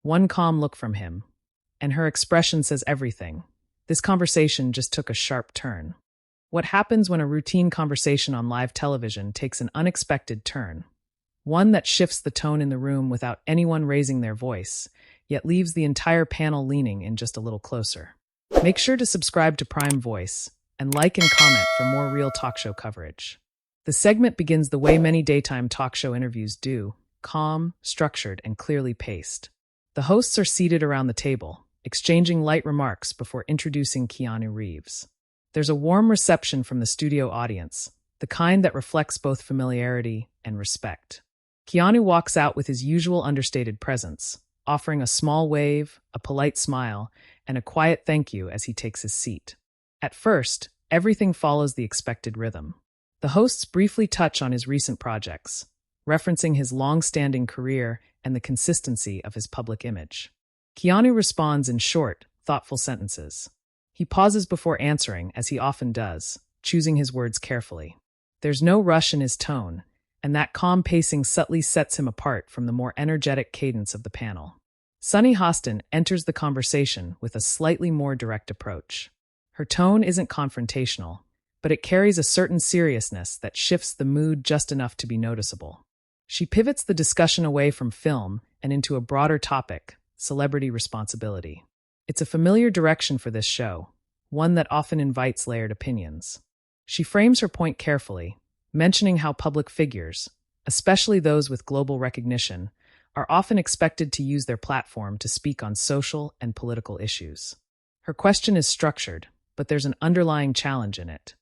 One calm look from him, and her expression says everything. This conversation just took a sharp turn. What happens when a routine conversation on live television takes an unexpected turn? One that shifts the tone in the room without anyone raising their voice, yet leaves the entire panel leaning in just a little closer. Make sure to subscribe to Prime Voice and like and comment for more real talk show coverage. The segment begins the way many daytime talk show interviews do, calm, structured, and clearly paced. The hosts are seated around the table, exchanging light remarks before introducing Keanu Reeves. There's a warm reception from the studio audience, the kind that reflects both familiarity and respect. Keanu walks out with his usual understated presence, offering a small wave, a polite smile, and a quiet thank you as he takes his seat. At first, everything follows the expected rhythm. The hosts briefly touch on his recent projects, referencing his long-standing career and the consistency of his public image. Keanu responds in short, thoughtful sentences. He pauses before answering, as he often does, choosing his words carefully. There's no rush in his tone, and that calm pacing subtly sets him apart from the more energetic cadence of the panel. Sunny Hostin enters the conversation with a slightly more direct approach. Her tone isn't confrontational, but it carries a certain seriousness that shifts the mood just enough to be noticeable. She pivots the discussion away from film and into a broader topic, celebrity responsibility. It's a familiar direction for this show, one that often invites layered opinions. She frames her point carefully, mentioning how public figures, especially those with global recognition, are often expected to use their platform to speak on social and political issues. Her question is structured, but there's an underlying challenge in it.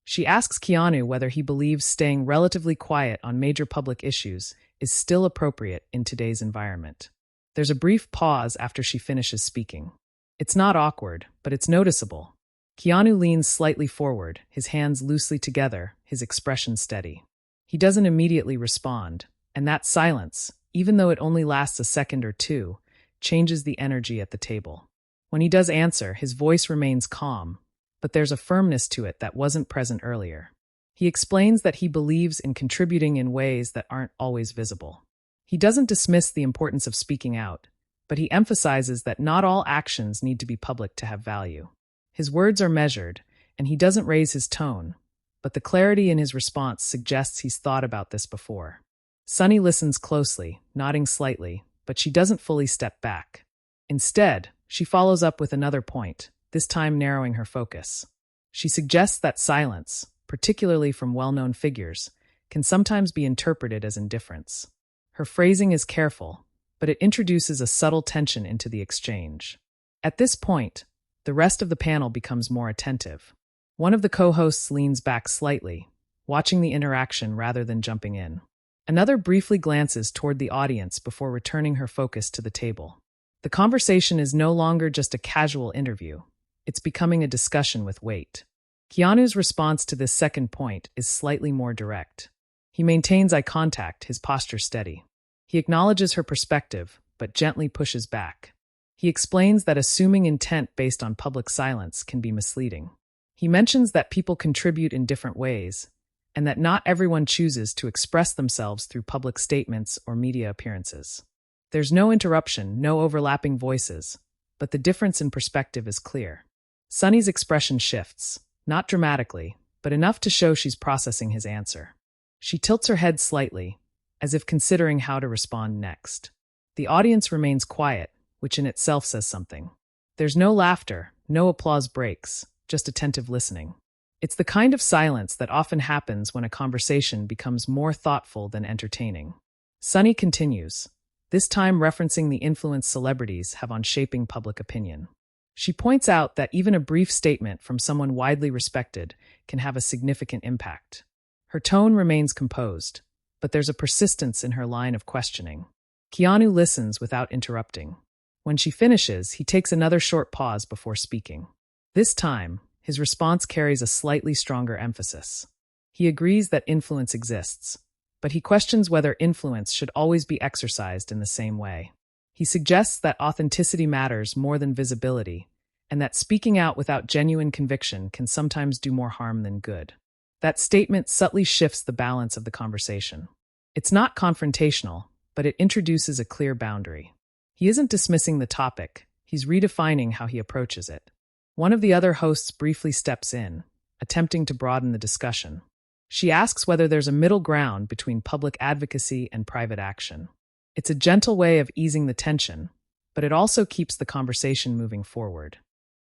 She asks Keanu whether he believes staying relatively quiet on major public issues is still appropriate in today's environment. There's a brief pause after she finishes speaking. It's not awkward, but it's noticeable. Keanu leans slightly forward, his hands loosely together, his expression steady. He doesn't immediately respond, and that silence, even though it only lasts a second or two, changes the energy at the table. When he does answer, his voice remains calm, but there's a firmness to it that wasn't present earlier. He explains that he believes in contributing in ways that aren't always visible. He doesn't dismiss the importance of speaking out, but he emphasizes that not all actions need to be public to have value. His words are measured, and he doesn't raise his tone, but the clarity in his response suggests he's thought about this before. Sunny listens closely, nodding slightly, but she doesn't fully step back. Instead, she follows up with another point, this time narrowing her focus. She suggests that silence, particularly from well-known figures, can sometimes be interpreted as indifference. Her phrasing is careful, but it introduces a subtle tension into the exchange. At this point, the rest of the panel becomes more attentive. One of the co-hosts leans back slightly, watching the interaction rather than jumping in. Another briefly glances toward the audience before returning her focus to the table. The conversation is no longer just a casual interview. It's becoming a discussion with weight. Keanu's response to this second point is slightly more direct. He maintains eye contact, his posture steady. He acknowledges her perspective, but gently pushes back. He explains that assuming intent based on public silence can be misleading. He mentions that people contribute in different ways, and that not everyone chooses to express themselves through public statements or media appearances. There's no interruption, no overlapping voices, but the difference in perspective is clear. Sunny's expression shifts, not dramatically, but enough to show she's processing his answer. She tilts her head slightly, as if considering how to respond next. The audience remains quiet, which in itself says something. There's no laughter, no applause breaks, just attentive listening. It's the kind of silence that often happens when a conversation becomes more thoughtful than entertaining. Sunny continues, this time referencing the influence celebrities have on shaping public opinion. She points out that even a brief statement from someone widely respected can have a significant impact. Her tone remains composed, but there's a persistence in her line of questioning. Keanu listens without interrupting. When she finishes, he takes another short pause before speaking. This time, his response carries a slightly stronger emphasis. He agrees that influence exists, but he questions whether influence should always be exercised in the same way. He suggests that authenticity matters more than visibility, and that speaking out without genuine conviction can sometimes do more harm than good. That statement subtly shifts the balance of the conversation. It's not confrontational, but it introduces a clear boundary. He isn't dismissing the topic, he's redefining how he approaches it. One of the other hosts briefly steps in, attempting to broaden the discussion. She asks whether there's a middle ground between public advocacy and private action. It's a gentle way of easing the tension, but it also keeps the conversation moving forward.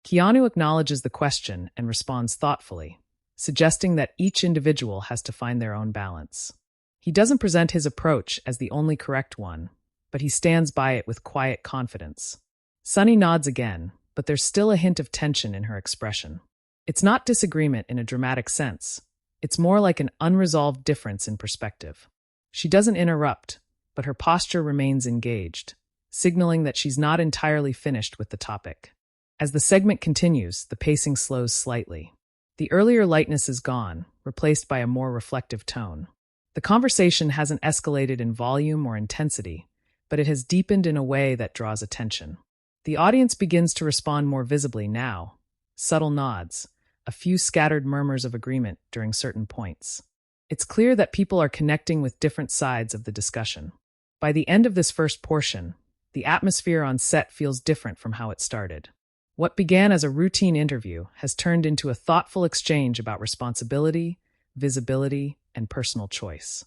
Keanu acknowledges the question and responds thoughtfully, suggesting that each individual has to find their own balance. He doesn't present his approach as the only correct one, but he stands by it with quiet confidence. Sunny nods again, but there's still a hint of tension in her expression. It's not disagreement in a dramatic sense. It's more like an unresolved difference in perspective. She doesn't interrupt, but her posture remains engaged, signaling that she's not entirely finished with the topic. As the segment continues, the pacing slows slightly. The earlier lightness is gone, replaced by a more reflective tone. The conversation hasn't escalated in volume or intensity, but it has deepened in a way that draws attention. The audience begins to respond more visibly now. Subtle nods, a few scattered murmurs of agreement during certain points. It's clear that people are connecting with different sides of the discussion. By the end of this first portion, the atmosphere on set feels different from how it started. What began as a routine interview has turned into a thoughtful exchange about responsibility, visibility, and personal choice.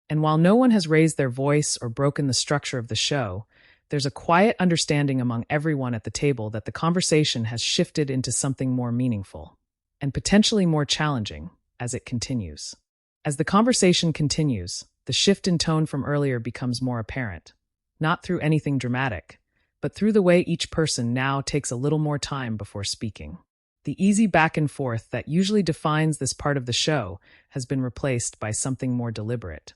And while no one has raised their voice or broken the structure of the show, there's a quiet understanding among everyone at the table that the conversation has shifted into something more meaningful, and potentially more challenging, as it continues. As the conversation continues, the shift in tone from earlier becomes more apparent, not through anything dramatic, but through the way each person now takes a little more time before speaking. The easy back and forth that usually defines this part of the show has been replaced by something more deliberate.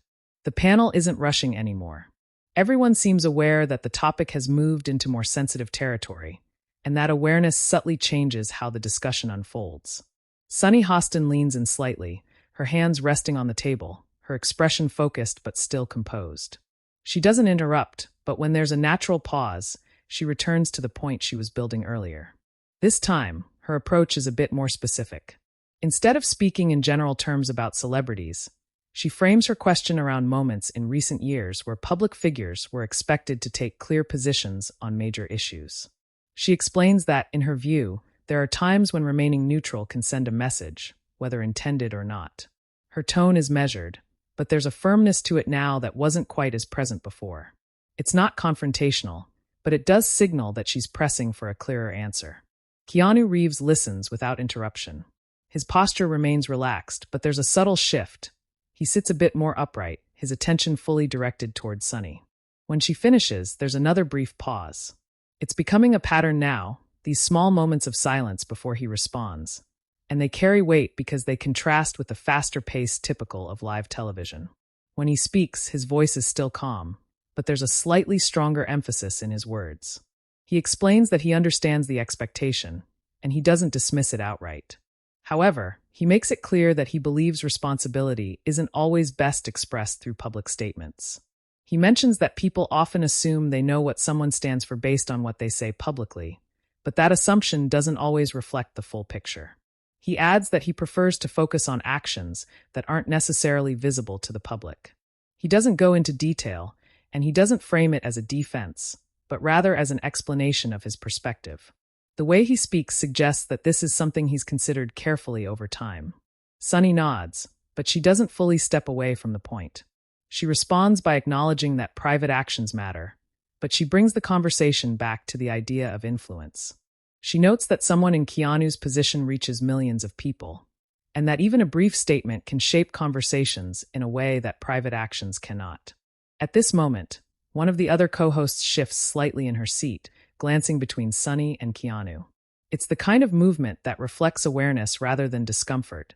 The panel isn't rushing anymore. Everyone seems aware that the topic has moved into more sensitive territory, and that awareness subtly changes how the discussion unfolds. Sunny Hostin leans in slightly, her hands resting on the table, her expression focused but still composed. She doesn't interrupt, but when there's a natural pause, she returns to the point she was building earlier. This time, her approach is a bit more specific. Instead of speaking in general terms about celebrities, she frames her question around moments in recent years where public figures were expected to take clear positions on major issues. She explains that, in her view, there are times when remaining neutral can send a message, whether intended or not. Her tone is measured, but there's a firmness to it now that wasn't quite as present before. It's not confrontational, but it does signal that she's pressing for a clearer answer. Keanu Reeves listens without interruption. His posture remains relaxed, but there's a subtle shift. He sits a bit more upright, his attention fully directed towards Sunny. When she finishes, there's another brief pause. It's becoming a pattern now, these small moments of silence before he responds, and they carry weight because they contrast with the faster pace typical of live television. When he speaks, his voice is still calm, but there's a slightly stronger emphasis in his words. He explains that he understands the expectation, and he doesn't dismiss it outright. However, he makes it clear that he believes responsibility isn't always best expressed through public statements. He mentions that people often assume they know what someone stands for based on what they say publicly, but that assumption doesn't always reflect the full picture. He adds that he prefers to focus on actions that aren't necessarily visible to the public. He doesn't go into detail, and he doesn't frame it as a defense, but rather as an explanation of his perspective. The way he speaks suggests that this is something he's considered carefully over time. Sunny nods, but she doesn't fully step away from the point. She responds by acknowledging that private actions matter, but she brings the conversation back to the idea of influence. She notes that someone in Keanu's position reaches millions of people, and that even a brief statement can shape conversations in a way that private actions cannot. At this moment, one of the other co-hosts shifts slightly in her seat, glancing between Sunny and Keanu. It's the kind of movement that reflects awareness rather than discomfort,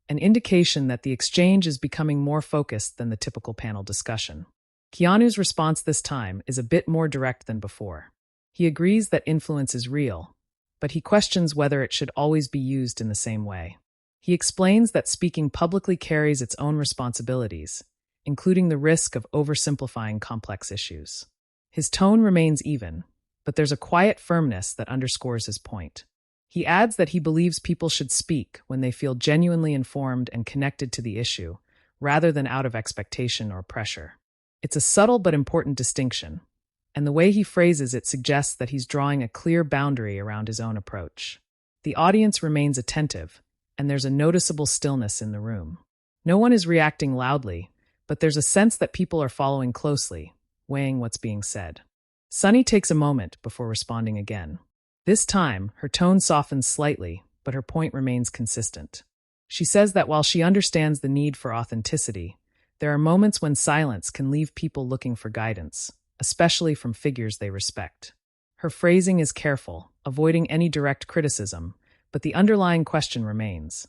an indication that the exchange is becoming more focused than the typical panel discussion. Keanu's response this time is a bit more direct than before. He agrees that influence is real, but he questions whether it should always be used in the same way. He explains that speaking publicly carries its own responsibilities, including the risk of oversimplifying complex issues. His tone remains even, but there's a quiet firmness that underscores his point. He adds that he believes people should speak when they feel genuinely informed and connected to the issue, rather than out of expectation or pressure. It's a subtle but important distinction, and the way he phrases it suggests that he's drawing a clear boundary around his own approach. The audience remains attentive, and there's a noticeable stillness in the room. No one is reacting loudly, but there's a sense that people are following closely, weighing what's being said. Sunny takes a moment before responding again. This time, her tone softens slightly, but her point remains consistent. She says that while she understands the need for authenticity, there are moments when silence can leave people looking for guidance, especially from figures they respect. Her phrasing is careful, avoiding any direct criticism, but the underlying question remains.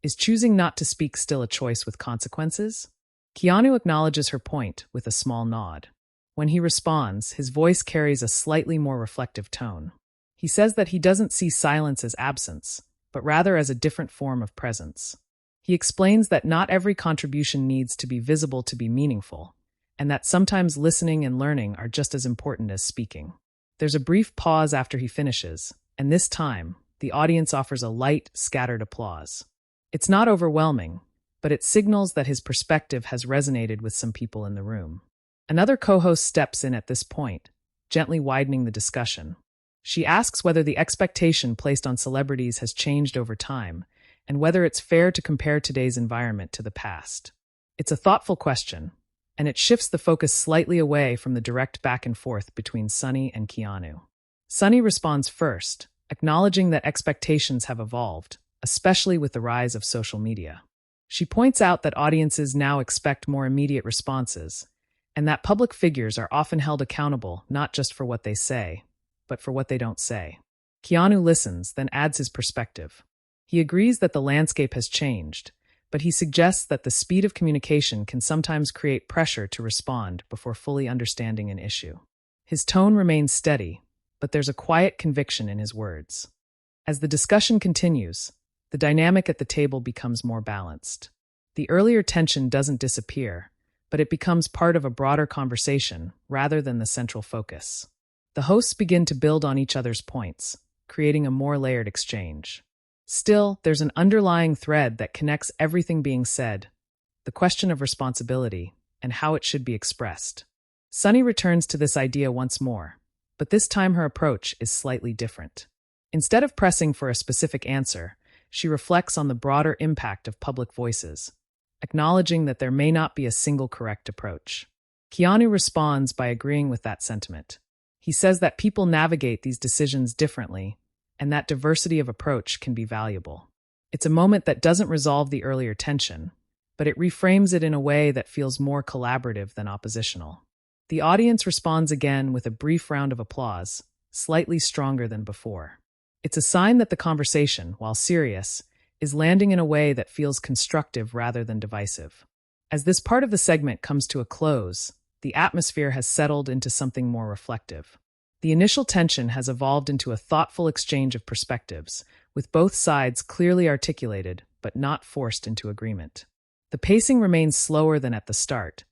Is choosing not to speak still a choice with consequences? Keanu acknowledges her point with a small nod. When he responds, his voice carries a slightly more reflective tone. He says that he doesn't see silence as absence, but rather as a different form of presence. He explains that not every contribution needs to be visible to be meaningful, and that sometimes listening and learning are just as important as speaking. There's a brief pause after he finishes, and this time, the audience offers a light, scattered applause. It's not overwhelming, but it signals that his perspective has resonated with some people in the room. Another co-host steps in at this point, gently widening the discussion. She asks whether the expectation placed on celebrities has changed over time, and whether it's fair to compare today's environment to the past. It's a thoughtful question, and it shifts the focus slightly away from the direct back and forth between Sunny and Keanu. Sunny responds first, acknowledging that expectations have evolved, especially with the rise of social media. She points out that audiences now expect more immediate responses, and that public figures are often held accountable not just for what they say, but for what they don't say. Keanu listens, then adds his perspective. He agrees that the landscape has changed, but he suggests that the speed of communication can sometimes create pressure to respond before fully understanding an issue. His tone remains steady, but there's a quiet conviction in his words. As the discussion continues, the dynamic at the table becomes more balanced. The earlier tension doesn't disappear, but it becomes part of a broader conversation rather than the central focus. The hosts begin to build on each other's points, creating a more layered exchange. Still, there's an underlying thread that connects everything being said, the question of responsibility and how it should be expressed. Sunny returns to this idea once more, but this time her approach is slightly different. Instead of pressing for a specific answer, she reflects on the broader impact of public voices, acknowledging that there may not be a single correct approach. Keanu responds by agreeing with that sentiment. He says that people navigate these decisions differently, and that diversity of approach can be valuable. It's a moment that doesn't resolve the earlier tension, but it reframes it in a way that feels more collaborative than oppositional. The audience responds again with a brief round of applause, slightly stronger than before. It's a sign that the conversation, while serious, is landing in a way that feels constructive rather than divisive. As this part of the segment comes to a close, the atmosphere has settled into something more reflective. The initial tension has evolved into a thoughtful exchange of perspectives, with both sides clearly articulated but not forced into agreement. The pacing remains slower than at the start,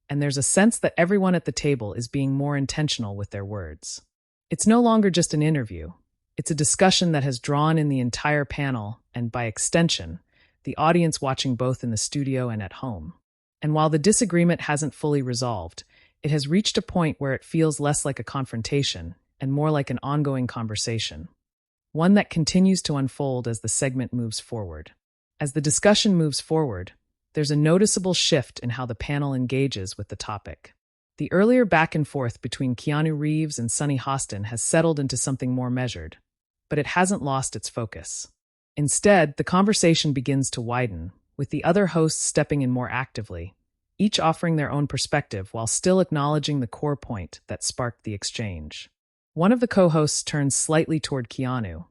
and there's a sense that everyone at the table is being more intentional with their words. It's no longer just an interview. It's a discussion that has drawn in the entire panel and, by extension, the audience watching both in the studio and at home. And while the disagreement hasn't fully resolved, it has reached a point where it feels less like a confrontation and more like an ongoing conversation, one that continues to unfold as the segment moves forward. As the discussion moves forward, there's a noticeable shift in how the panel engages with the topic. The earlier back and forth between Keanu Reeves and Sunny Hostin has settled into something more measured, but it hasn't lost its focus. Instead, the conversation begins to widen, with the other hosts stepping in more actively, each offering their own perspective while still acknowledging the core point that sparked the exchange. One of the co-hosts turns slightly toward Keanu,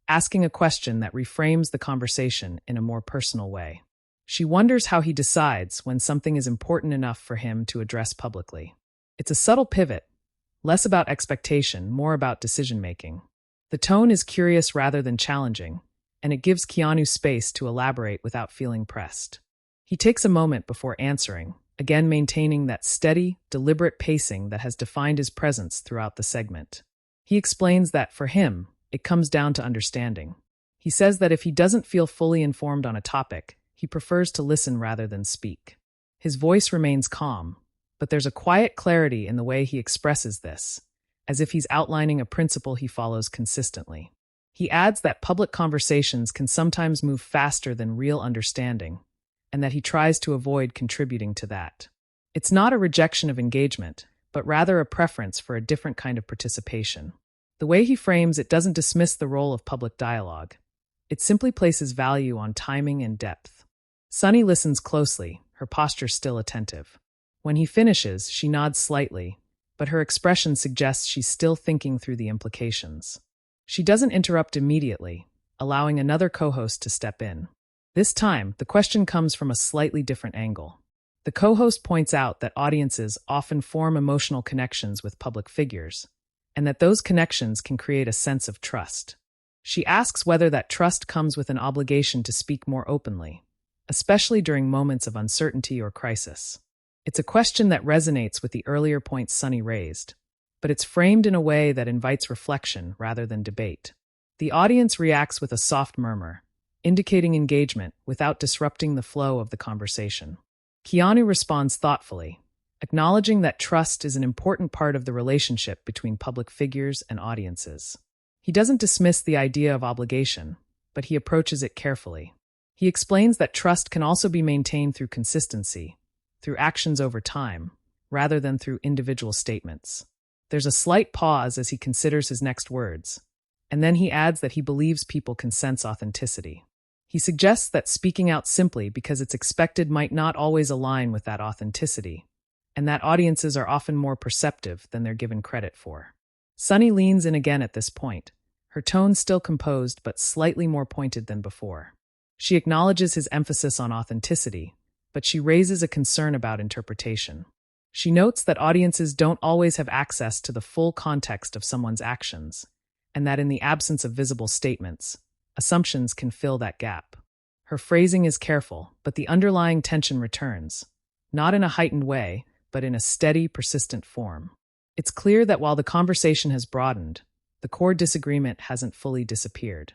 asking a question that reframes the conversation in a more personal way. She wonders how he decides when something is important enough for him to address publicly. It's a subtle pivot, less about expectation, more about decision-making. The tone is curious rather than challenging, and it gives Keanu space to elaborate without feeling pressed. He takes a moment before answering, again maintaining that steady, deliberate pacing that has defined his presence throughout the segment. He explains that, for him, it comes down to understanding. He says that if he doesn't feel fully informed on a topic, he prefers to listen rather than speak. His voice remains calm, but there's a quiet clarity in the way he expresses this, as if he's outlining a principle he follows consistently. He adds that public conversations can sometimes move faster than real understanding, and that he tries to avoid contributing to that. It's not a rejection of engagement, but rather a preference for a different kind of participation. The way he frames it doesn't dismiss the role of public dialogue. It simply places value on timing and depth. Sunny listens closely, her posture still attentive. When he finishes, she nods slightly, but her expression suggests she's still thinking through the implications. She doesn't interrupt immediately, allowing another co-host to step in. This time, the question comes from a slightly different angle. The co-host points out that audiences often form emotional connections with public figures, and that those connections can create a sense of trust. She asks whether that trust comes with an obligation to speak more openly, especially during moments of uncertainty or crisis. It's a question that resonates with the earlier points Sunny raised, but it's framed in a way that invites reflection rather than debate. The audience reacts with a soft murmur, indicating engagement without disrupting the flow of the conversation. Keanu responds thoughtfully, acknowledging that trust is an important part of the relationship between public figures and audiences. He doesn't dismiss the idea of obligation, but he approaches it carefully. He explains that trust can also be maintained through consistency, through actions over time, rather than through individual statements. There's a slight pause as he considers his next words, and then he adds that he believes people can sense authenticity. He suggests that speaking out simply because it's expected might not always align with that authenticity, and that audiences are often more perceptive than they're given credit for. Sunny leans in again at this point, her tone still composed but slightly more pointed than before. She acknowledges his emphasis on authenticity, but she raises a concern about interpretation. She notes that audiences don't always have access to the full context of someone's actions, and that in the absence of visible statements, assumptions can fill that gap. Her phrasing is careful, but the underlying tension returns, not in a heightened way, but in a steady, persistent form. It's clear that while the conversation has broadened, the core disagreement hasn't fully disappeared.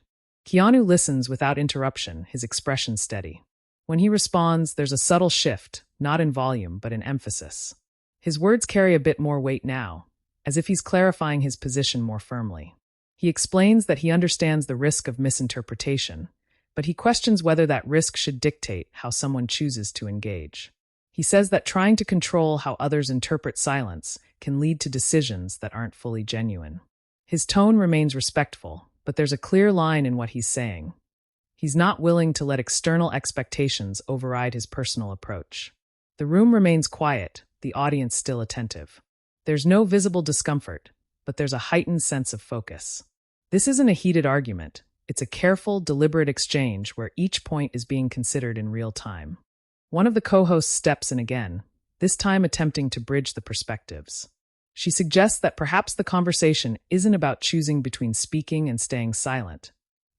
Keanu listens without interruption, his expression steady. When he responds, there's a subtle shift, not in volume, but in emphasis. His words carry a bit more weight now, as if he's clarifying his position more firmly. He explains that he understands the risk of misinterpretation, but he questions whether that risk should dictate how someone chooses to engage. He says that trying to control how others interpret silence can lead to decisions that aren't fully genuine. His tone remains respectful, but there's a clear line in what he's saying. He's not willing to let external expectations override his personal approach. The room remains quiet, the audience still attentive. There's no visible discomfort, but there's a heightened sense of focus. This isn't a heated argument. It's a careful, deliberate exchange where each point is being considered in real time. One of the co-hosts steps in again, this time attempting to bridge the perspectives. She suggests that perhaps the conversation isn't about choosing between speaking and staying silent,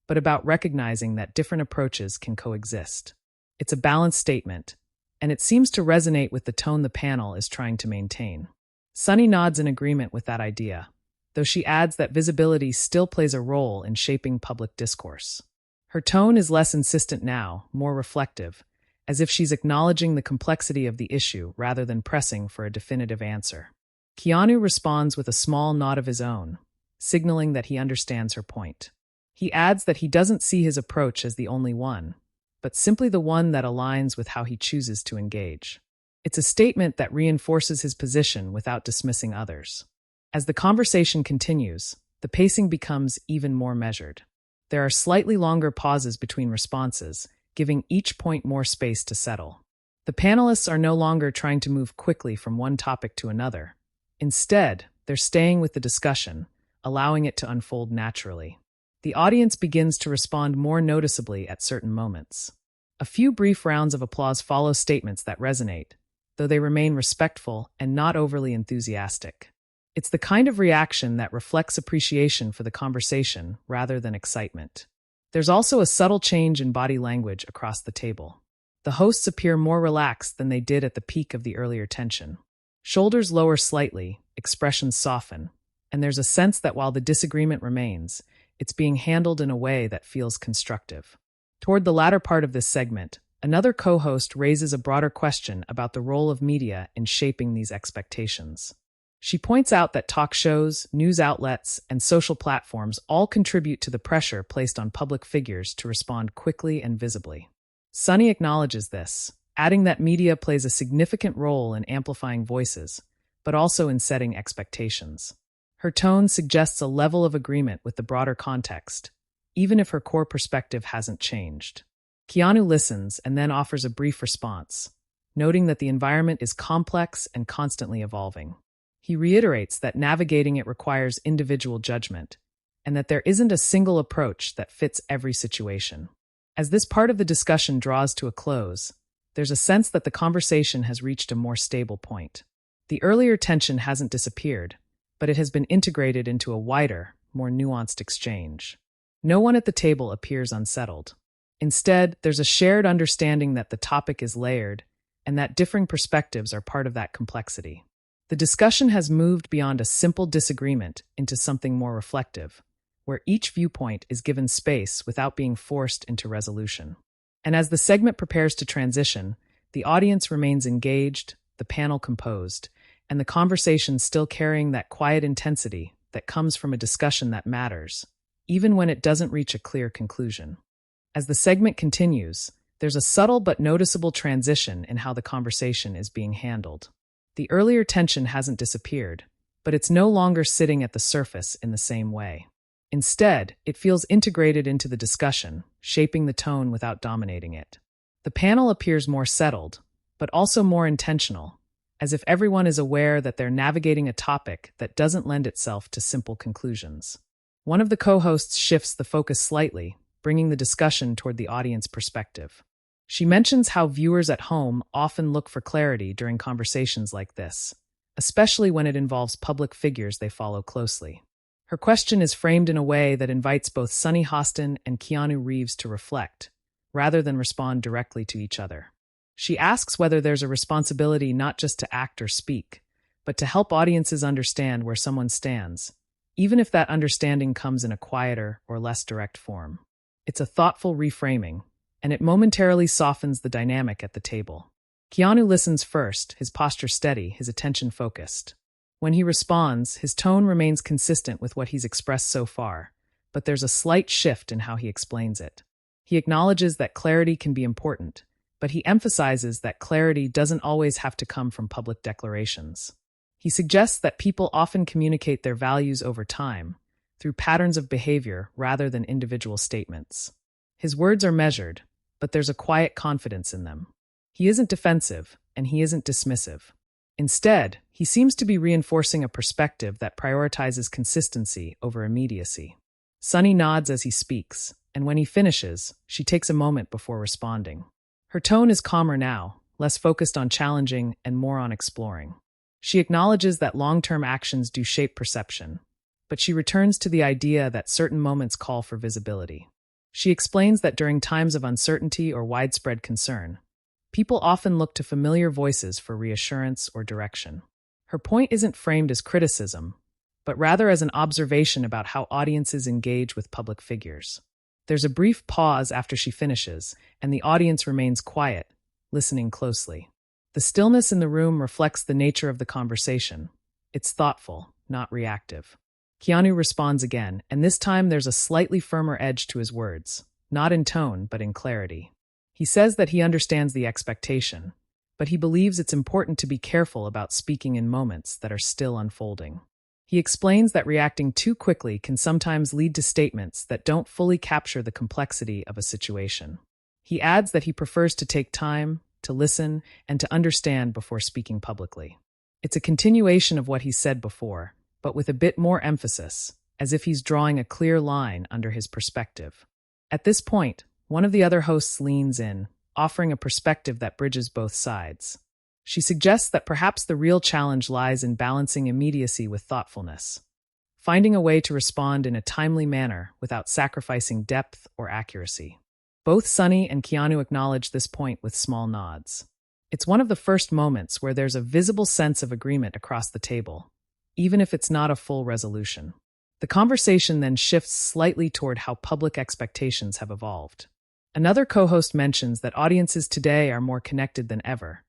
but about recognizing that different approaches can coexist. It's a balanced statement, and it seems to resonate with the tone the panel is trying to maintain. Sunny nods in agreement with that idea, though she adds that visibility still plays a role in shaping public discourse. Her tone is less insistent now, more reflective, as if she's acknowledging the complexity of the issue rather than pressing for a definitive answer. Keanu responds with a small nod of his own, signaling that he understands her point. He adds that he doesn't see his approach as the only one, but simply the one that aligns with how he chooses to engage. It's a statement that reinforces his position without dismissing others. As the conversation continues, the pacing becomes even more measured. There are slightly longer pauses between responses, giving each point more space to settle. The panelists are no longer trying to move quickly from one topic to another. Instead, they're staying with the discussion, allowing it to unfold naturally. The audience begins to respond more noticeably at certain moments. A few brief rounds of applause follow statements that resonate, though they remain respectful and not overly enthusiastic. It's the kind of reaction that reflects appreciation for the conversation rather than excitement. There's also a subtle change in body language across the table. The hosts appear more relaxed than they did at the peak of the earlier tension. Shoulders lower slightly, expressions soften, and there's a sense that while the disagreement remains, it's being handled in a way that feels constructive. Toward the latter part of this segment, Another co-host raises a broader question about the role of media in shaping these expectations. She points out that talk shows, news outlets, and social platforms all contribute to the pressure placed on public figures to respond quickly and visibly. Sunny acknowledges this, adding that media plays a significant role in amplifying voices, but also in setting expectations. Her tone suggests a level of agreement with the broader context, even if her core perspective hasn't changed. Keanu listens and then offers a brief response, noting that the environment is complex and constantly evolving. He reiterates that navigating it requires individual judgment, and that there isn't a single approach that fits every situation. As this part of the discussion draws to a close, there's a sense that the conversation has reached a more stable point. The earlier tension hasn't disappeared, but it has been integrated into a wider, more nuanced exchange. No one at the table appears unsettled. Instead, there's a shared understanding that the topic is layered, and that differing perspectives are part of that complexity. The discussion has moved beyond a simple disagreement into something more reflective, where each viewpoint is given space without being forced into resolution. And as the segment prepares to transition, the audience remains engaged, the panel composed, and the conversation still carrying that quiet intensity that comes from a discussion that matters, even when it doesn't reach a clear conclusion. As the segment continues, there's a subtle but noticeable transition in how the conversation is being handled. The earlier tension hasn't disappeared, but it's no longer sitting at the surface in the same way. Instead, it feels integrated into the discussion, shaping the tone without dominating it. The panel appears more settled, but also more intentional, as if everyone is aware that they're navigating a topic that doesn't lend itself to simple conclusions. One of the co-hosts shifts the focus slightly, bringing the discussion toward the audience perspective. She mentions how viewers at home often look for clarity during conversations like this, especially when it involves public figures they follow closely. Her question is framed in a way that invites both Sunny Hostin and Keanu Reeves to reflect, rather than respond directly to each other. She asks whether there's a responsibility not just to act or speak, but to help audiences understand where someone stands, even if that understanding comes in a quieter or less direct form. It's a thoughtful reframing, and it momentarily softens the dynamic at the table. Keanu listens first, his posture steady, his attention focused. When he responds, his tone remains consistent with what he's expressed so far, but there's a slight shift in how he explains it. He acknowledges that clarity can be important, but he emphasizes that clarity doesn't always have to come from public declarations. He suggests that people often communicate their values over time, through patterns of behavior rather than individual statements. His words are measured, but there's a quiet confidence in them. He isn't defensive, and he isn't dismissive. Instead, he seems to be reinforcing a perspective that prioritizes consistency over immediacy. Sunny nods as he speaks, and when he finishes, she takes a moment before responding. Her tone is calmer now, less focused on challenging and more on exploring. She acknowledges that long-term actions do shape perception, but she returns to the idea that certain moments call for visibility. She explains that during times of uncertainty or widespread concern, people often look to familiar voices for reassurance or direction. Her point isn't framed as criticism, but rather as an observation about how audiences engage with public figures. There's a brief pause after she finishes, and the audience remains quiet, listening closely. The stillness in the room reflects the nature of the conversation. It's thoughtful, not reactive. Keanu responds again, and this time there's a slightly firmer edge to his words, not in tone, but in clarity. He says that he understands the expectation, but he believes it's important to be careful about speaking in moments that are still unfolding. He explains that reacting too quickly can sometimes lead to statements that don't fully capture the complexity of a situation. He adds that he prefers to take time, to listen, and to understand before speaking publicly. It's a continuation of what he said before, but with a bit more emphasis, as if he's drawing a clear line under his perspective. At this point, one of the other hosts leans in, offering a perspective that bridges both sides. She suggests that perhaps the real challenge lies in balancing immediacy with thoughtfulness, finding a way to respond in a timely manner without sacrificing depth or accuracy. Both Sunny and Keanu acknowledge this point with small nods. It's one of the first moments where there's a visible sense of agreement across the table, even if it's not a full resolution. The conversation then shifts slightly toward how public expectations have evolved. Another co-host mentions that audiences today are more connected than ever,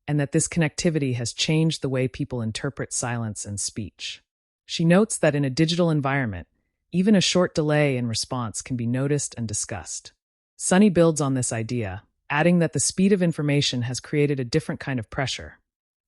and that this connectivity has changed the way people interpret silence and speech. She notes that in a digital environment, even a short delay in response can be noticed and discussed. Sunny builds on this idea, adding that the speed of information has created a different kind of pressure,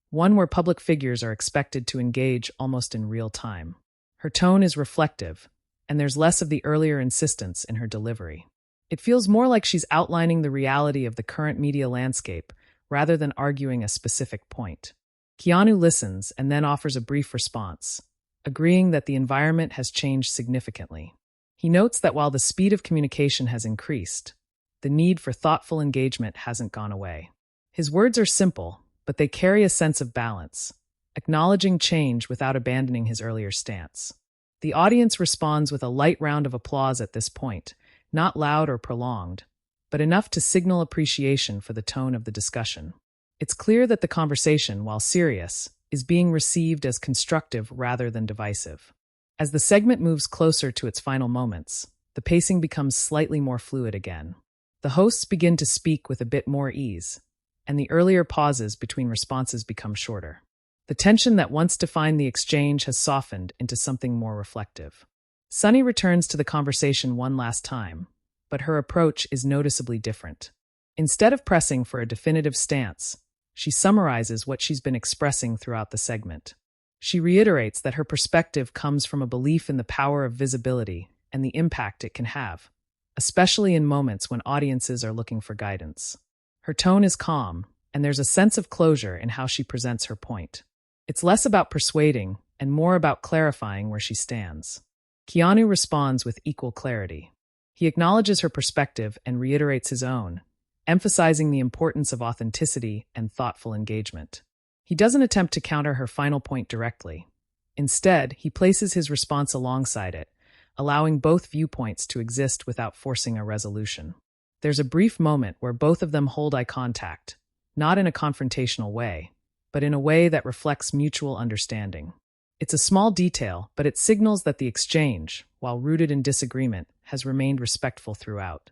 one where public figures are expected to engage almost in real time. Her tone is reflective, and there's less of the earlier insistence in her delivery. It feels more like she's outlining the reality of the current media landscape rather than arguing a specific point. Keanu listens and then offers a brief response, agreeing that the environment has changed significantly. He notes that while the speed of communication has increased, the need for thoughtful engagement hasn't gone away. His words are simple, but they carry a sense of balance, acknowledging change without abandoning his earlier stance. The audience responds with a light round of applause at this point, not loud or prolonged, but enough to signal appreciation for the tone of the discussion. It's clear that the conversation, while serious, is being received as constructive rather than divisive. As the segment moves closer to its final moments, the pacing becomes slightly more fluid again. The hosts begin to speak with a bit more ease, and the earlier pauses between responses become shorter. The tension that once defined the exchange has softened into something more reflective. Sunny returns to the conversation one last time, but her approach is noticeably different. Instead of pressing for a definitive stance, she summarizes what she's been expressing throughout the segment. She reiterates that her perspective comes from a belief in the power of visibility and the impact it can have, especially in moments when audiences are looking for guidance. Her tone is calm, and there's a sense of closure in how she presents her point. It's less about persuading and more about clarifying where she stands. Keanu responds with equal clarity. He acknowledges her perspective and reiterates his own, emphasizing the importance of authenticity and thoughtful engagement. He doesn't attempt to counter her final point directly. Instead, he places his response alongside it, allowing both viewpoints to exist without forcing a resolution. There's a brief moment where both of them hold eye contact, not in a confrontational way, but in a way that reflects mutual understanding. It's a small detail, but it signals that the exchange, while rooted in disagreement, has remained respectful throughout.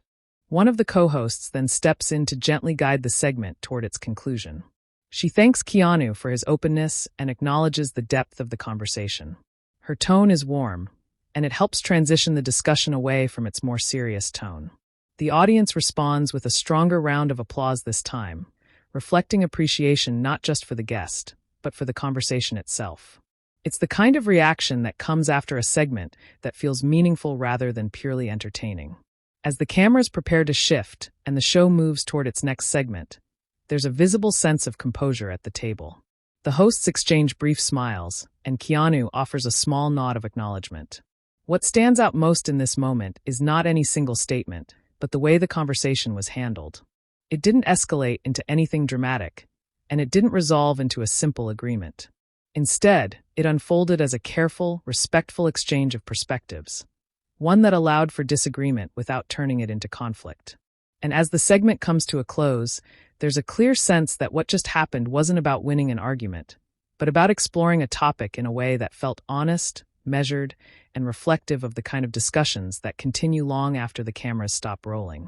One of the co-hosts then steps in to gently guide the segment toward its conclusion. She thanks Keanu for his openness and acknowledges the depth of the conversation. Her tone is warm, and it helps transition the discussion away from its more serious tone. The audience responds with a stronger round of applause this time, reflecting appreciation not just for the guest, but for the conversation itself. It's the kind of reaction that comes after a segment that feels meaningful rather than purely entertaining. As the cameras prepare to shift and the show moves toward its next segment, there's a visible sense of composure at the table. The hosts exchange brief smiles, and Keanu offers a small nod of acknowledgement. What stands out most in this moment is not any single statement, but the way the conversation was handled. It didn't escalate into anything dramatic, and it didn't resolve into a simple agreement. Instead, it unfolded as a careful, respectful exchange of perspectives, one that allowed for disagreement without turning it into conflict. And as the segment comes to a close, there's a clear sense that what just happened wasn't about winning an argument, but about exploring a topic in a way that felt honest, measured, and reflective of the kind of discussions that continue long after the cameras stop rolling.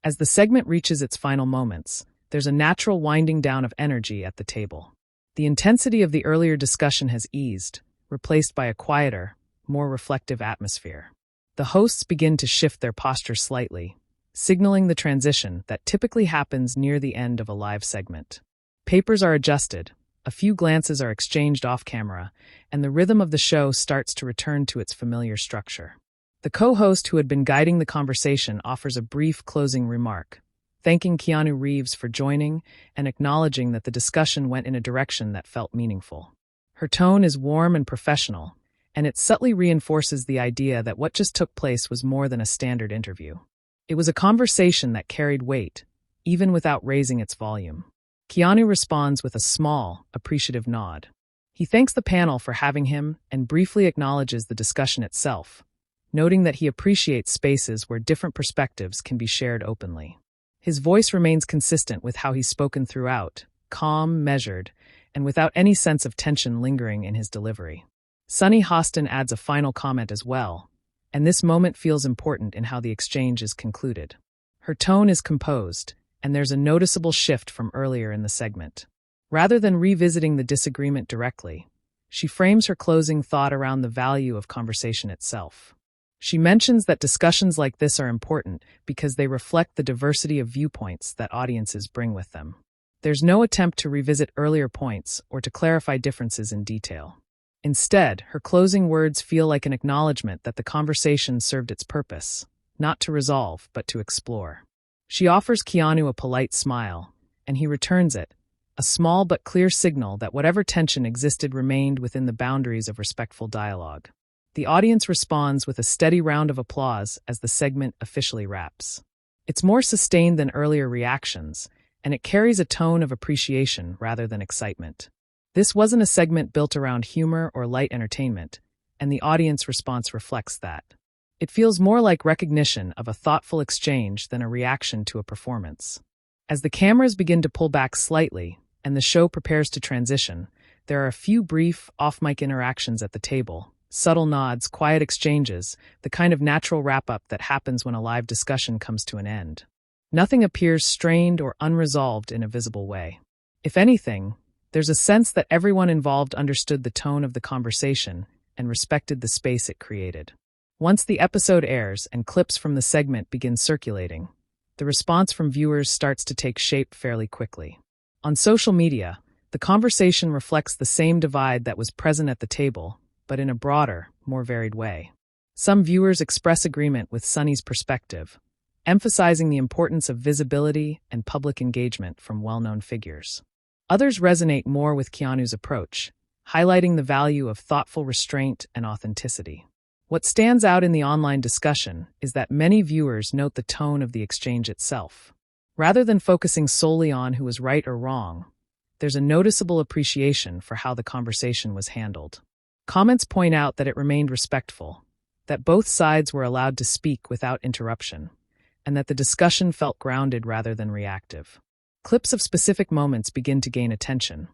As the segment reaches its final moments, there's a natural winding down of energy at the table. The intensity of the earlier discussion has eased, replaced by a quieter, more reflective atmosphere. The hosts begin to shift their posture slightly, signaling the transition that typically happens near the end of a live segment. Papers are adjusted, a few glances are exchanged off-camera, and the rhythm of the show starts to return to its familiar structure. The co-host who had been guiding the conversation offers a brief closing remark, thanking Keanu Reeves for joining and acknowledging that the discussion went in a direction that felt meaningful. Her tone is warm and professional, and it subtly reinforces the idea that what just took place was more than a standard interview. It was a conversation that carried weight, even without raising its volume. Keanu responds with a small, appreciative nod. He thanks the panel for having him and briefly acknowledges the discussion itself, noting that he appreciates spaces where different perspectives can be shared openly. His voice remains consistent with how he's spoken throughout, calm, measured, and without any sense of tension lingering in his delivery. Sunny Hostin adds a final comment as well, and this moment feels important in how the exchange is concluded. Her tone is composed, and there's a noticeable shift from earlier in the segment. Rather than revisiting the disagreement directly, she frames her closing thought around the value of conversation itself. She mentions that discussions like this are important because they reflect the diversity of viewpoints that audiences bring with them. There's no attempt to revisit earlier points or to clarify differences in detail. Instead, her closing words feel like an acknowledgement that the conversation served its purpose, not to resolve, but to explore. She offers Keanu a polite smile, and he returns it, a small but clear signal that whatever tension existed remained within the boundaries of respectful dialogue. The audience responds with a steady round of applause as the segment officially wraps. It's more sustained than earlier reactions, and it carries a tone of appreciation rather than excitement. This wasn't a segment built around humor or light entertainment, and the audience response reflects that. It feels more like recognition of a thoughtful exchange than a reaction to a performance. As the cameras begin to pull back slightly, and the show prepares to transition, there are a few brief, off-mic interactions at the table, subtle nods, quiet exchanges, the kind of natural wrap-up that happens when a live discussion comes to an end. Nothing appears strained or unresolved in a visible way. If anything, there's a sense that everyone involved understood the tone of the conversation and respected the space it created. Once the episode airs and clips from the segment begin circulating, the response from viewers starts to take shape fairly quickly. On social media, the conversation reflects the same divide that was present at the table, but in a broader, more varied way. Some viewers express agreement with Sunny's perspective, emphasizing the importance of visibility and public engagement from well-known figures. Others resonate more with Keanu's approach, highlighting the value of thoughtful restraint and authenticity. What stands out in the online discussion is that many viewers note the tone of the exchange itself. Rather than focusing solely on who was right or wrong, there's a noticeable appreciation for how the conversation was handled. Comments point out that it remained respectful, that both sides were allowed to speak without interruption, and that the discussion felt grounded rather than reactive. Clips of specific moments begin to gain attention,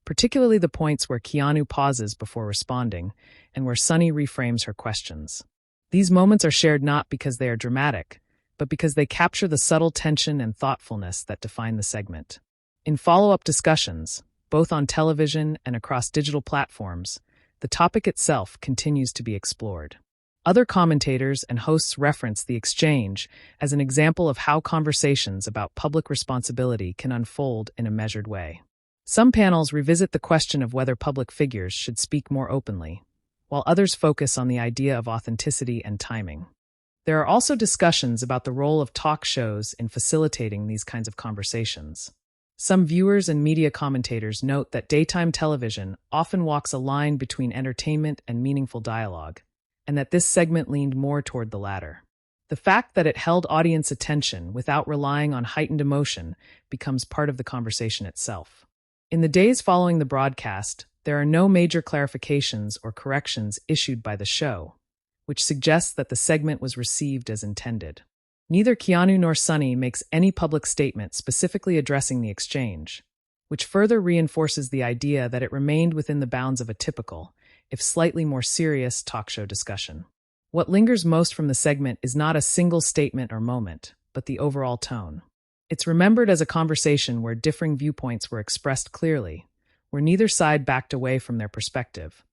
particularly the points where Keanu pauses before responding and where Sunny reframes her questions. These moments are shared not because they are dramatic, but because they capture the subtle tension and thoughtfulness that define the segment. In follow-up discussions, both on television and across digital platforms, the topic itself continues to be explored. Other commentators and hosts reference the exchange as an example of how conversations about public responsibility can unfold in a measured way. Some panels revisit the question of whether public figures should speak more openly, while others focus on the idea of authenticity and timing. There are also discussions about the role of talk shows in facilitating these kinds of conversations. Some viewers and media commentators note that daytime television often walks a line between entertainment and meaningful dialogue, and that this segment leaned more toward the latter. The fact that it held audience attention without relying on heightened emotion becomes part of the conversation itself. In the days following the broadcast, there are no major clarifications or corrections issued by the show, which suggests that the segment was received as intended. Neither Keanu nor Sunny makes any public statement specifically addressing the exchange, which further reinforces the idea that it remained within the bounds of a typical, if slightly more serious, talk show discussion. What lingers most from the segment is not a single statement or moment, but the overall tone. It's remembered as a conversation where differing viewpoints were expressed clearly, where neither side backed away from their perspective,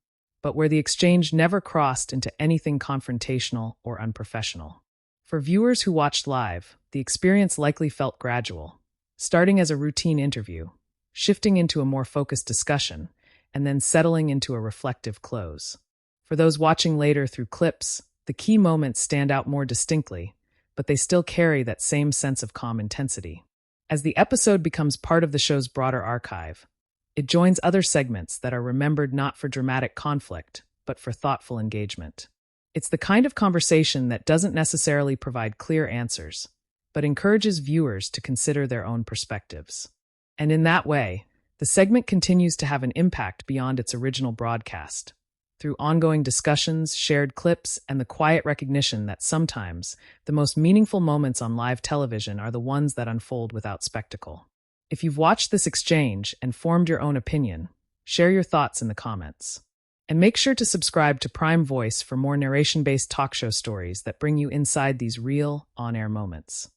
but where the exchange never crossed into anything confrontational or unprofessional. For viewers who watched live, the experience likely felt gradual, starting as a routine interview, shifting into a more focused discussion, and then settling into a reflective close. For those watching later through clips, the key moments stand out more distinctly, but they still carry that same sense of calm intensity. As the episode becomes part of the show's broader archive, it joins other segments that are remembered not for dramatic conflict, but for thoughtful engagement. It's the kind of conversation that doesn't necessarily provide clear answers, but encourages viewers to consider their own perspectives. And in that way, the segment continues to have an impact beyond its original broadcast, through ongoing discussions, shared clips, and the quiet recognition that sometimes the most meaningful moments on live television are the ones that unfold without spectacle. If you've watched this exchange and formed your own opinion, share your thoughts in the comments. And make sure to subscribe to Prime Voice for more narration-based talk show stories that bring you inside these real, on-air moments.